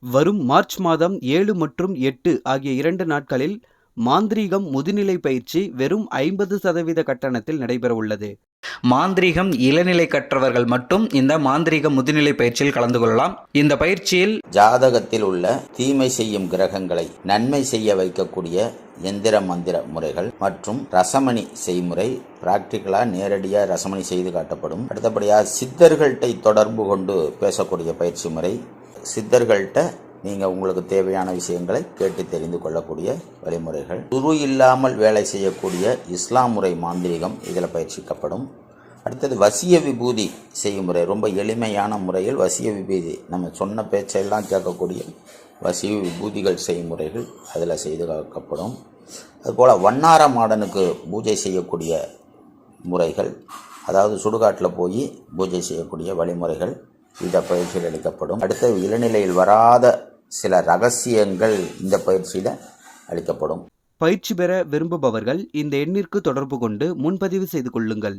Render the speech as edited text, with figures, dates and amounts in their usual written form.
வரும் மார்ச் மாதம் 7 மற்றும் 8 ஆகிய 2 நாட்களில் மாந்திரீகம் முதுநிலை பயிற்சி வெறும் 50% கட்டணத்தில் நடைபெற உள்ளது. மாந்திரீகம் இளநிலை கற்றவர்கள் மட்டும் இந்த மாந்திரீக முதுநிலை பயிற்சியில் கலந்து கொள்ளலாம். இந்த பயிற்சியில் ஜாதகத்தில் உள்ள தீமை செய்யும் கிரகங்களை நன்மை செய்ய வைக்கக்கூடிய எந்திர மந்திர முறைகள் மற்றும் ரசமணி செய்முறை பிராக்டிக்கலா நேரடியாக ரசமணி செய்து காட்டப்படும். அடுத்தபடியாக சித்தர்கள்ட்ட தொடர்பு கொண்டு பேசக்கூடிய பயிற்சி முறை, சித்தர்கள்ட்ட நீங்கள் உங்களுக்கு தேவையான விஷயங்களை கேட்டு தெரிந்து கொள்ளக்கூடிய வழிமுறைகள், குரு இல்லாமல் வேலை செய்யக்கூடிய இஸ்லாம் முறை மாந்திரீகம் இதில் பயிற்சிக்கப்படும். அடுத்தது வசிய விபூதி செய்யும் முறை, ரொம்ப எளிமையான முறையில் வசிய விபூதி, நம்ம சொன்ன பேச்செல்லாம் கேட்கக்கூடிய வசிய விபூதிகள் செய்யும் முறைகள் அதில் செய்து காக்கப்படும். அதுபோல் வண்ணார மாடனுக்கு பூஜை செய்யக்கூடிய முறைகள், அதாவது சுடுகாட்டில் போய் பூஜை செய்யக்கூடிய வழிமுறைகள் இந்த பயிற்சியில் அளிக்கப்படும். அடுத்த இளநிலையில் வராத சில ரகசியங்கள் இந்த பயிற்சியில் அளிக்கப்படும். பயிற்சி பெற விரும்புபவர்கள் இந்த எண்ணிற்கு தொடர்பு கொண்டு முன்பதிவு செய்து கொள்ளுங்கள்.